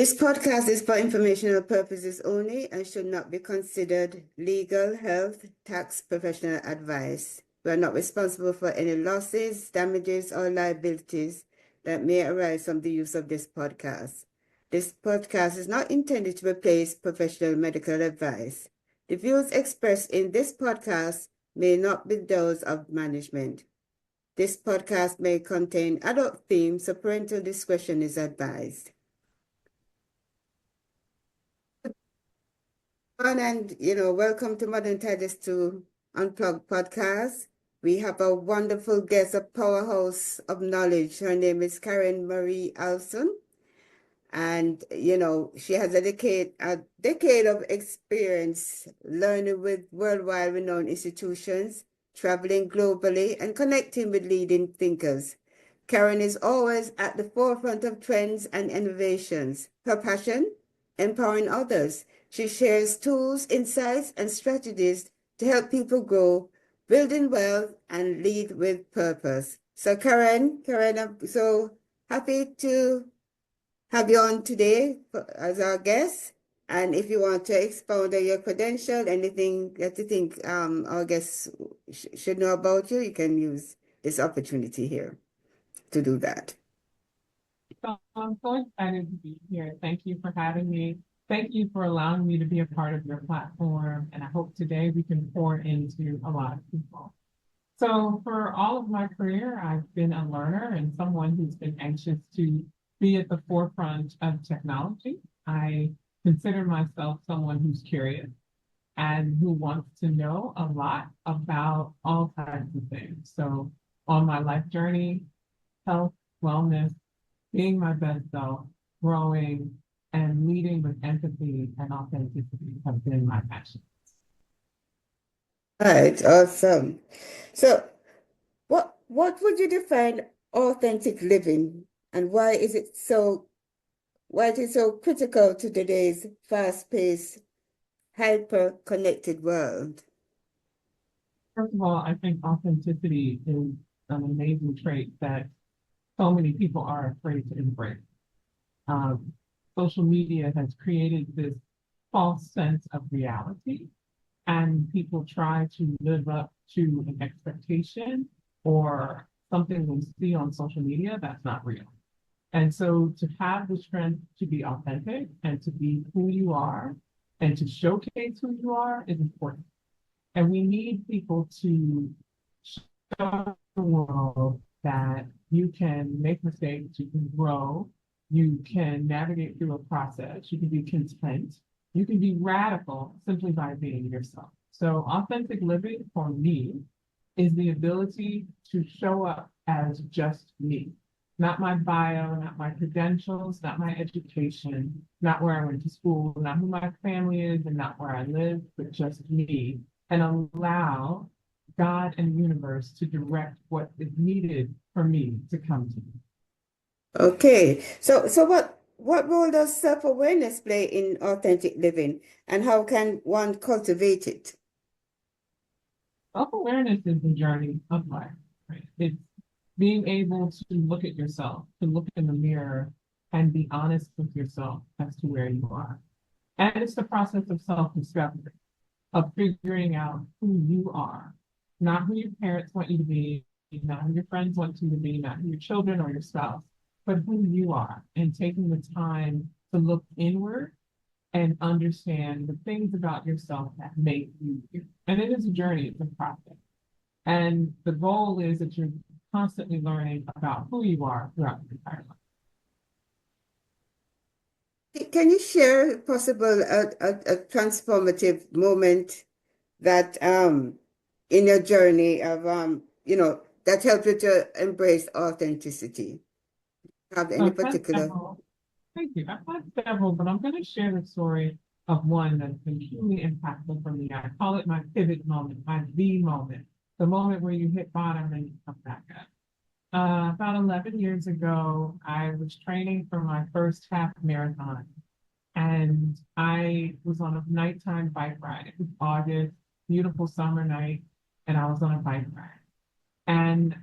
This podcast is for informational purposes only and should not be considered legal, health, tax, professional advice. We are not responsible for any losses, damages, or liabilities that may arise from the use of this podcast. This podcast is not intended to replace professional medical advice. The views expressed in this podcast may not be those of management. This podcast may contain adult themes, so parental discretion is advised. And welcome to Modern Tidings to Unplugged podcast. We have a wonderful guest, a powerhouse of knowledge. Her name is Marie Alston, and she has a decade of experience learning with worldwide renowned institutions, traveling globally, and connecting with leading thinkers. Karen is always at the forefront of trends and innovations. Her passion, empowering others. She shares tools, insights, and strategies to help people grow, building wealth, and lead with purpose. So Karen, I'm so happy to have you on today as our guest. And if you want to expound on your credential, anything that you think our guests should know about you, you can use this opportunity here to do that. So I'm so excited to be here. Thank you for having me. Thank you for allowing me to be a part of your platform. And I hope today we can pour into a lot of people. So for all of my career, I've been a learner and someone who's been anxious to be at the forefront of technology. I consider myself someone who's curious and who wants to know a lot about all kinds of things. So on my life journey, health, wellness, being my best self, growing, and leading with empathy and authenticity have been my passions. All right, awesome. So what would you define authentic living, and why is it so critical to today's fast-paced, hyper-connected world? First of all, I think authenticity is an amazing trait that so many people are afraid to embrace. Social media has created this false sense of reality, and people try to live up to an expectation or something we see on social media that's not real. And so to have the strength to be authentic and to be who you are and to showcase who you are is important. And we need people to show the world that you can make mistakes, you can grow, you can navigate through a process, you can be content, you can be radical simply by being yourself. So authentic living for me is the ability to show up as just me, not my bio, not my credentials, not my education, not where I went to school, not who my family is, and not where I live, but just me, and allow God and the universe to direct what is needed for me to come to me. Okay, so what role does self-awareness play in authentic living, and how can one cultivate it? Self-awareness is the journey of life, right? It's being able to look at yourself, to look in the mirror and be honest with yourself as to where you are. And it's the process of self-discovery, of figuring out who you are, not who your parents want you to be, not who your friends want you to be, not who your children or your spouse, but who you are, and taking the time to look inward and understand the things about yourself that make you you. And it is a journey, it's a process. And the goal is that you're constantly learning about who you are throughout your entire life. Can you share possible a transformative moment that in your journey of that helped you to embrace authenticity? Have So any I've had particular? several, thank you. I've had several, but I'm going to share the story of one that's been truly impactful for me. I call it my pivot moment, my V moment, the moment where you hit bottom and you come back up. About 11 years ago, I was training for my first half marathon, and I was on a nighttime bike ride. It was August, beautiful summer night, and I was on a bike ride. And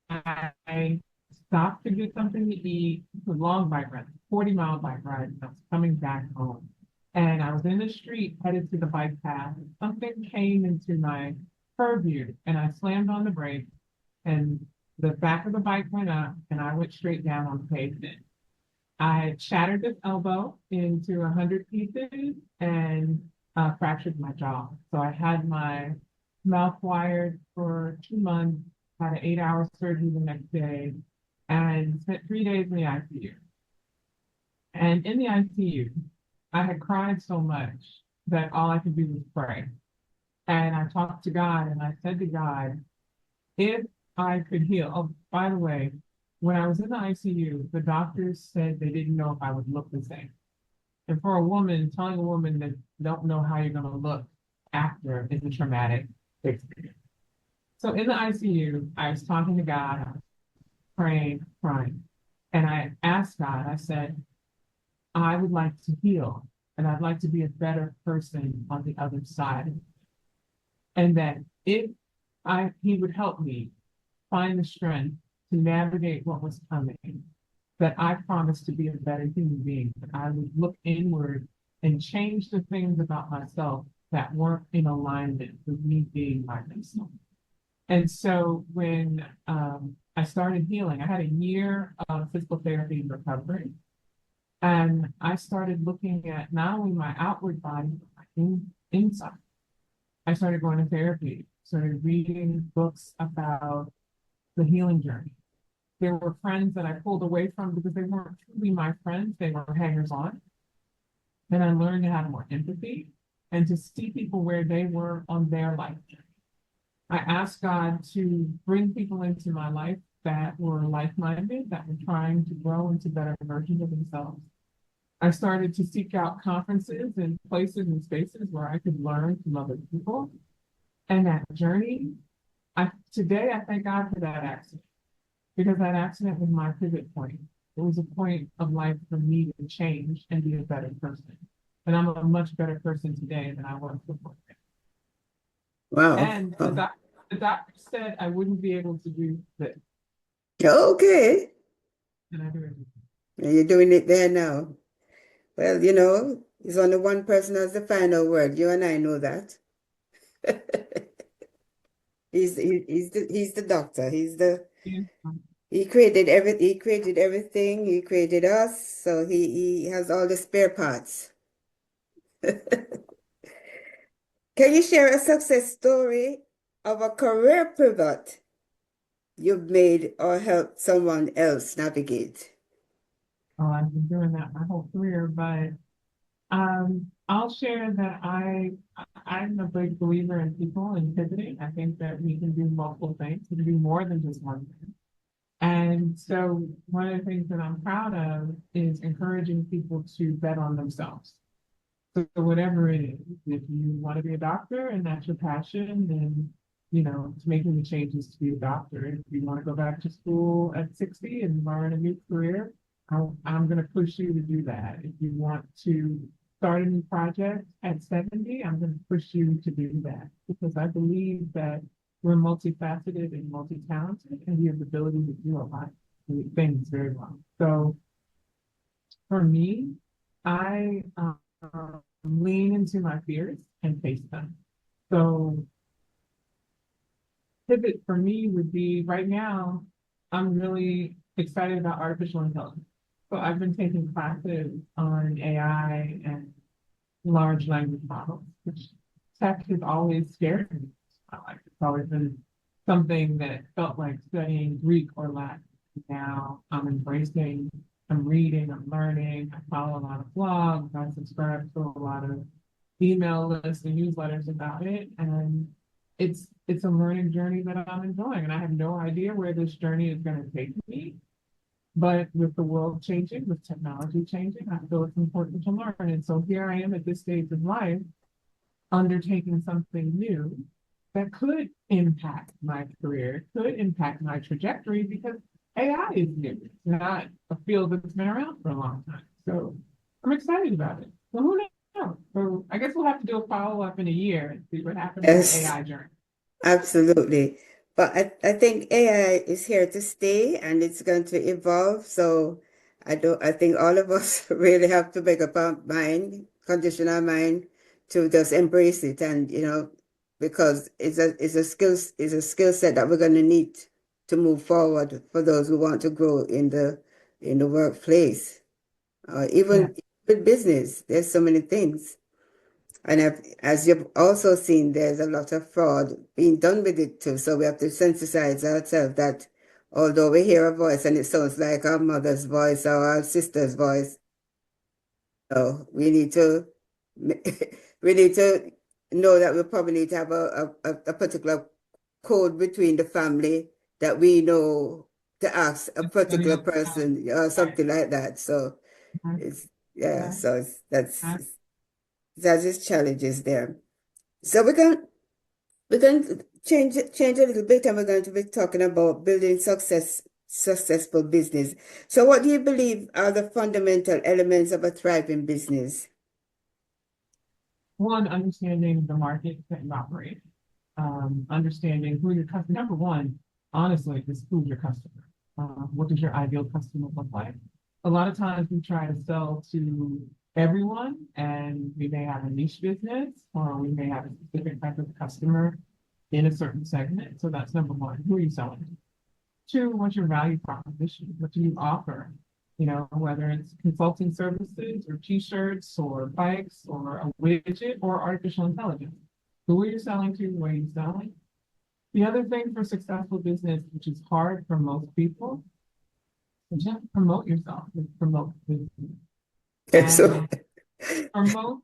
I stopped to get something to eat. It's a long bike ride, 40-mile bike ride. And I was coming back home. And I was in the street headed to the bike path. And something came into my purview and I slammed on the brakes and the back of the bike went up and I went straight down on the pavement. I shattered this elbow into 100 pieces and fractured my jaw. So I had my mouth wired for 2 months, had an 8-hour surgery the next day, and spent 3 days in the ICU. And in the ICU, I had cried so much that all I could do was pray. And I talked to God and I said to God, if I could heal. Oh, by the way, when I was in the ICU, the doctors said they didn't know if I would look the same. And for a woman, telling a woman that don't know how you're going to look after is a traumatic experience. So in the ICU, I was talking to God, I was praying, crying. And I asked God, I said, I would like to heal and I'd like to be a better person on the other side. And that if he would help me find the strength to navigate what was coming, that I promised to be a better human being, that I would look inward and change the things about myself that weren't in alignment with me being my myself. And so when I started healing, I had a year of physical therapy and recovery. And I started looking at not only my outward body, but my inside. I started going to therapy, started reading books about the healing journey. There were friends that I pulled away from because they weren't truly my friends, they were hangers on. And I learned to have more empathy and to see people where they were on their life journey. I asked God to bring people into my life that were like-minded, that were trying to grow into better versions of themselves. I started to seek out conferences and places and spaces where I could learn from other people. And that journey, today I thank God for that accident, because that accident was my pivot point. It was a point of life for me to change and be a better person. And I'm a much better person today than I was before. Wow. And the doctor said I wouldn't be able to do this. Okay. And I do it. And you're doing it there now. Well, there's only one person has the final word. You and I know that. He's the doctor. He created everything. He created us. So he has all the spare parts. Can you share a success story of a career pivot you've made or helped someone else navigate? Oh, I've been doing that my whole career, but I'll share that I'm a big believer in people and pivoting. I think that we can do multiple things. We can do more than just one thing. And so one of the things that I'm proud of is encouraging people to bet on themselves. So whatever it is, if you want to be a doctor and that's your passion, then making the changes to be a doctor. If you want to go back to school at 60 and learn a new career, I'm going to push you to do that. If you want to start a new project at 70, I'm going to push you to do that, because I believe that we're multifaceted and multi-talented, and we have the ability to do a lot of things very well. So for me, I lean into my fears and face them. So pivot for me would be, right now, I'm really excited about artificial intelligence. So I've been taking classes on AI and large language models, which tech has always scared me. It's always been something that felt like studying Greek or Latin. Now I'm embracing, I'm reading, I'm learning, I follow a lot of blogs, I subscribe to a lot of email lists and newsletters about it. And it's a learning journey that I'm enjoying. And I have no idea where this journey is going to take me. But with the world changing, with technology changing, I feel it's important to learn. And so here I am at this stage of life, undertaking something new that could impact my career, could impact my trajectory, because AI is new. It's not a field that's been around for a long time. So I'm excited about it. So who knows? So I guess we'll have to do a follow-up in a year and see what happens with the Yes, AI journey. absolutely. But I think AI is here to stay and it's going to evolve. So I think all of us really have to make up our mind, condition our mind to just embrace it, and because it's a skill set that we're going to need to move forward for those who want to grow in the workplace, Yeah. even with business. There's so many things. And as you've also seen, there's a lot of fraud being done with it too. So we have to sensitize ourselves that although we hear a voice and it sounds like our mother's voice or our sister's voice, so we need to we need to know that we probably need to have a particular code between the family that we know to ask a Setting particular up account. person or Right. something like that. So Right. it's yeah, Right. so Right. that's its challenges there. So we're going to change a little bit, and we're going to be talking about building successful business. So what do you believe are the fundamental elements of a thriving business? One, understanding the market that you operate, understanding who your customer. Number one, honestly, is who's your customer. What does your ideal customer look like? A lot of times we try to sell to everyone, and we may have a niche business, or we may have a specific type of customer in a certain segment. So that's number one. Who are you selling to? Two, what's your value proposition? What do you offer? Whether it's consulting services or t-shirts or bikes or a widget or artificial intelligence. Who are you selling to? What are you selling? The other thing for successful business, which is hard for most people, is you have to promote yourself, promote business. So, And for most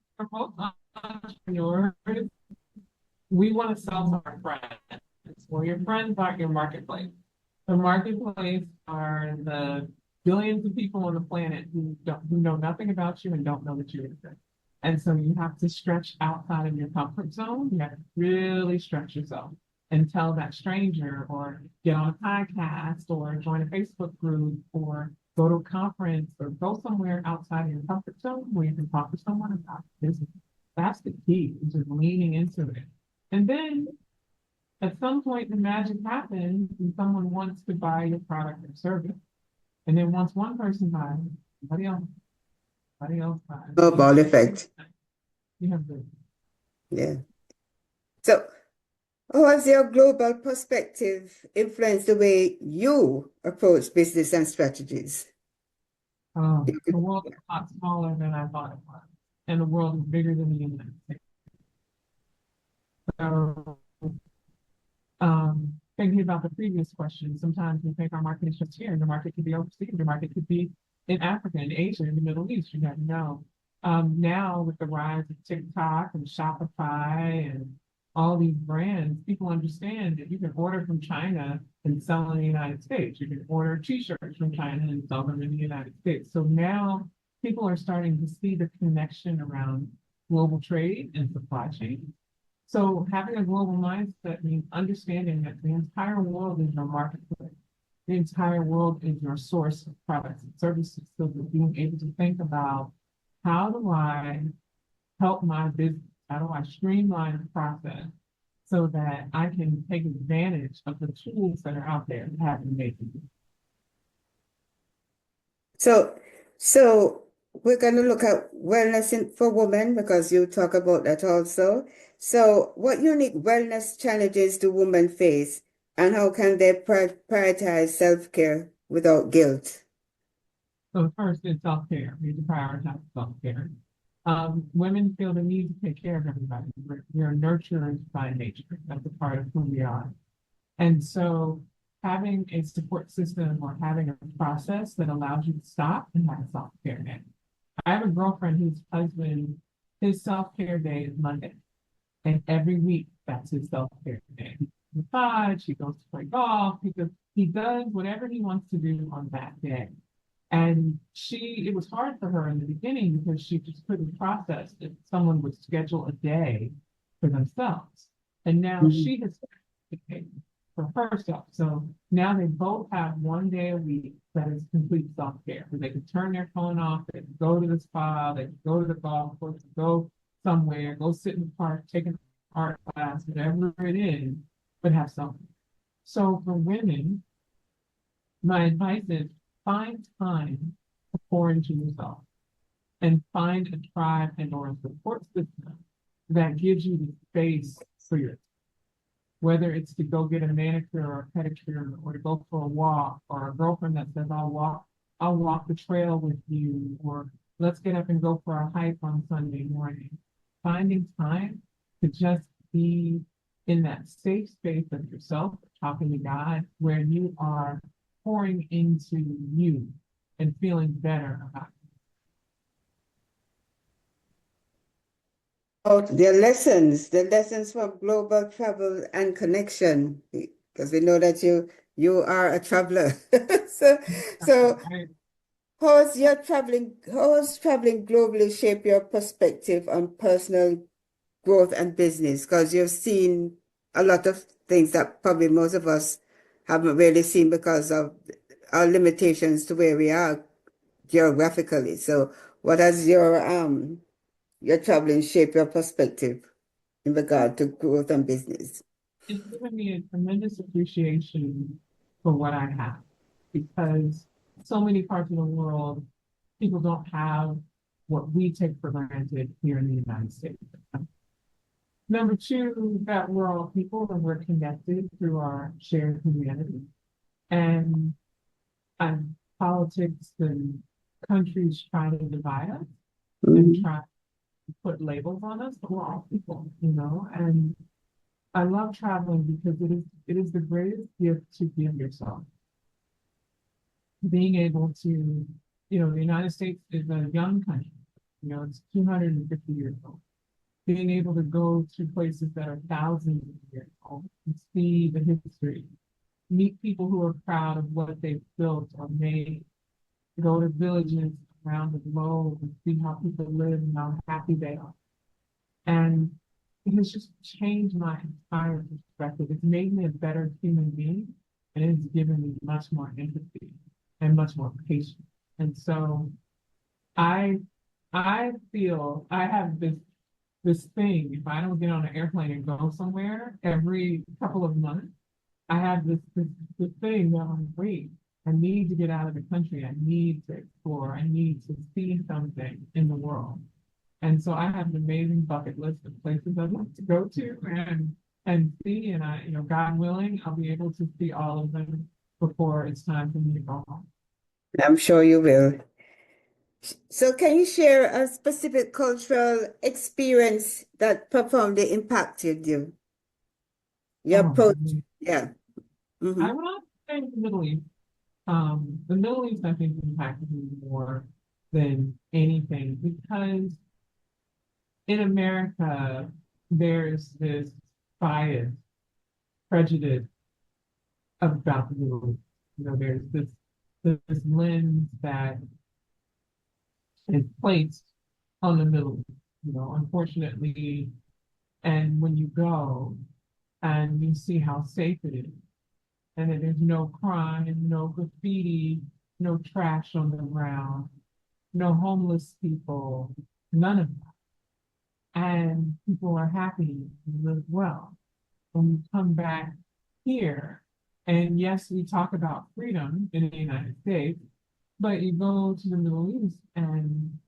entrepreneurs, we want to sell to our friends. Well, your friends aren't your marketplace. The marketplace are the billions of people on the planet who know nothing about you and don't know that you exist. And so you have to stretch outside of your comfort zone. You have to really stretch yourself and tell that stranger, or get on a podcast, or join a Facebook group, or go to a conference, or go somewhere outside of your comfort zone where you can talk to someone about business. That's the key, is just leaning into it. And then at some point, the magic happens and someone wants to buy your product or service. And then once one person buys, somebody else buys. snowball effect. You have the Yeah. So, how has your global perspective influenced the way you approach business and strategies? the world is a lot smaller than I thought it was. And the world is bigger than the United States. So thinking about the previous question, sometimes we think our market is just here, and the market could be overseas, the market could be in Africa, in Asia, in the Middle East, you never know. Now with the rise of TikTok and Shopify and all these brands, people understand that you can order from China and sell in the United States. You can order t-shirts from China and sell them in the United States. So now people are starting to see the connection around global trade and supply chain. So having a global mindset means understanding that the entire world is your marketplace. The entire world is your source of products and services. So that being able to think about, how do I help my business? How do I streamline the process so that I can take advantage of the tools that are out there that have been made? So, so we're going to look at for women because you talk about that also. So, what unique wellness challenges do women face, and how can they prioritize self-care without guilt? So first is self-care. We need to prioritize self-care. Women feel the need to take care of everybody. We're nurturers by nature. That's a part of who we are. And so having a support system or having a process that allows you to stop and have a self-care day. I have a girlfriend whose husband, his self-care day is Monday. And every week that's his self-care day. He massage, he goes to play golf, he does whatever he wants to do on that day. And it was hard for her in the beginning because she just couldn't process if someone would schedule a day for themselves. And now she has for herself. So now they both have one day a week that is complete self-care, where they can turn their phone off, they can go to the spa, they can go to the golf course, go somewhere, go sit in the park, take an art class, whatever it is, but have something. So for women, my advice is find time to pour into yourself and find a tribe and or a support system that gives you the space for your, whether it's to go get a manicure or a pedicure or to go for a walk, or a girlfriend that says, I'll walk the trail with you, or let's get up and go for a hike on Sunday morning. Finding time to just be in that safe space of yourself, talking to God, where you are pouring into you and feeling better about it. Oh, the lessons from global travel and connection, because we know that you are a traveler. So so Right? how has traveling globally shaped your perspective on personal growth and business? Because you've seen a lot of things that probably most of us haven't really seen because of our limitations to where we are geographically. So what has your traveling shaped your perspective in regard to growth and business? It's given me a tremendous appreciation for what I have, because so many parts of the world, people don't have what we take for granted here in the United States. Number two, that we're all people and we're connected through our shared humanity. And politics and countries try to divide us and try to put labels on us, but we're all people, and I love traveling because it is the greatest gift to give yourself. Being able to, the United States is a young country, it's 250 years old. Being able to go to places that are thousands of years old and see the history, meet people who are proud of what they've built or made, go to villages around the globe and see how people live and how happy they are. And it has just changed my entire perspective. It's made me a better human being, and it's given me much more empathy and much more patience. And so I I feel I have this thing. If I don't get on an airplane and go somewhere every couple of months, I have this thing that I'm like, wait, I need to get out of the country. I need to explore. I need to see something in the world. And so I have an amazing bucket list of places I'd like to go to and see. And God willing, I'll be able to see all of them before it's time for me to go home. I'm sure you will. So can you share a specific cultural experience that profoundly impacted you? Your Oh, approach? Yeah. I Mm-hmm. would not say the Middle East. The Middle East, I think, impacted me more than anything because in America, there's this bias, prejudice about the Middle East. There's this lens that is placed on the Middle East, unfortunately. And when you go and you see how safe it is, and that there's no crime, no graffiti, no trash on the ground, no homeless people, none of that. And people are happy and live well. When we come back here, and yes, we talk about freedom in the United States, but you go to the Middle East and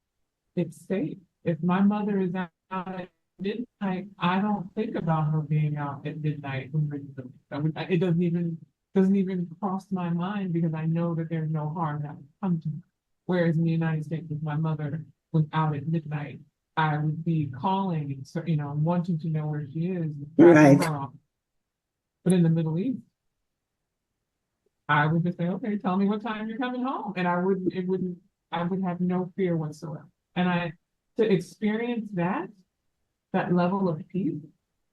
it's safe. If my mother is out at midnight, I don't think about her being out at midnight when we're in the Middle East. It doesn't even cross my mind because I know that there's no harm that would come to her. Whereas in the United States, if my mother was out at midnight, I would be calling and wanting to know where she is, and tracking Right. her off. But in the Middle East, I would just say, okay, tell me what time you're coming home. And I would have no fear whatsoever. And to experience that level of peace,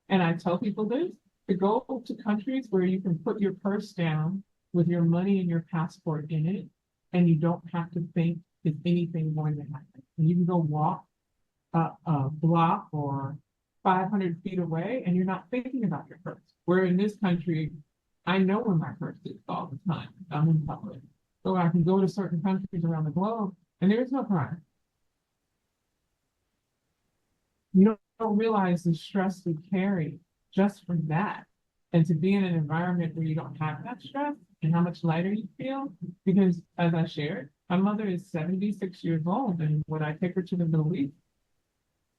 and I tell people this, to go to countries where you can put your purse down with your money and your passport in it, and you don't have to think, is anything going to happen? And you can go walk a block or 500 feet away, and you're not thinking about your purse. Where in this country, I know where my purse is all the time. I'm in public. So I can go to certain countries around the globe, and there is no crime. You don't realize the stress we carry just from that. And to be in an environment where you don't have that stress and how much lighter you feel, because as I shared, My mother is 76 years old, and when I take her to the Middle East,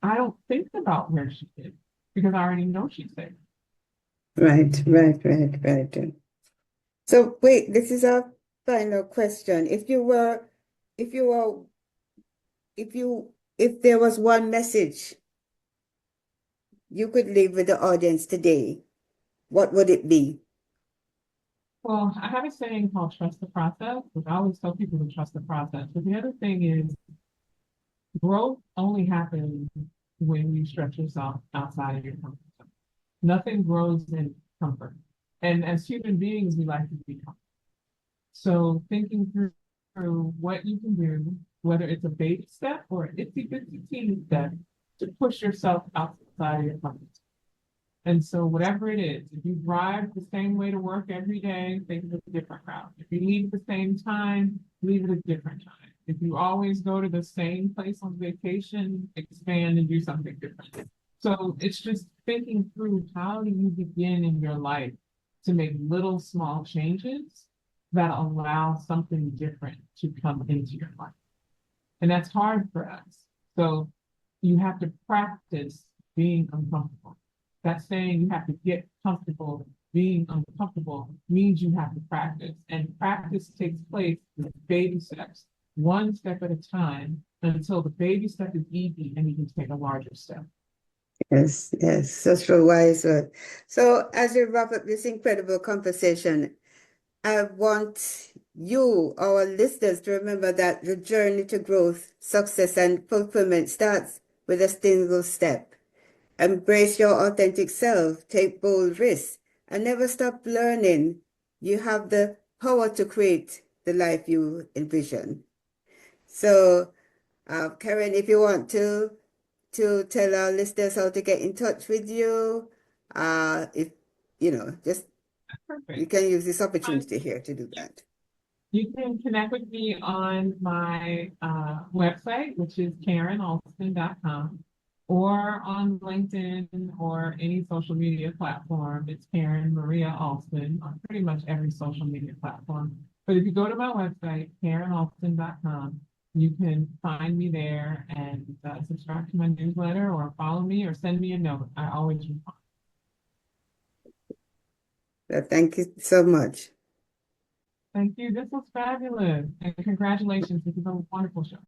I don't think about where she is because I already know she's safe. Right, right, right, right. So wait, this is our final question. If you were, if you, if there was one message you could leave with the audience today, what would it be? Well, I have a saying called trust the process, which I always tell people to trust the process. But the other thing is growth only happens when you stretch yourself outside of your comfort zone. Nothing grows in comfort. And as human beings, we like to be comfortable. So thinking through what you can do, whether it's a baby step or an itsy bitsy teeny step, to push yourself outside of your comfort zone. And so whatever it is, if you drive the same way to work every day, think of a different route. If you leave at the same time, leave at a different time. If you always go to the same place on vacation, expand and do something different. So it's just thinking through how do you begin in your life to make little small changes that allow something different to come into your life. And that's hard for us. So you have to practice being uncomfortable. That's saying you have to get comfortable. Being uncomfortable means you have to practice. And practice takes place with baby steps, one step at a time, until the baby step is easy and you can take a larger step. Yes, yes, such a wise word. So as we wrap up this incredible conversation, I want you, our listeners, to remember that the journey to growth, success, and fulfillment starts with a single step. Embrace your authentic self, take bold risks, and never stop learning. You have the power to create the life you envision. So, Karen, if you want to tell our listeners how to get in touch with you, if just you Perfect. can use this Um, opportunity here to do you, that. you can connect with me on my website, which is KarenAlston.com, or on LinkedIn or any social media platform. It's Karen Maria Alston on pretty much every social media platform. But if you go to my website, KarenAlston.com, you can find me there and subscribe to my newsletter or follow me or send me a note. I always respond. So thank you so much. Thank you. This was fabulous. And congratulations. This is a wonderful show.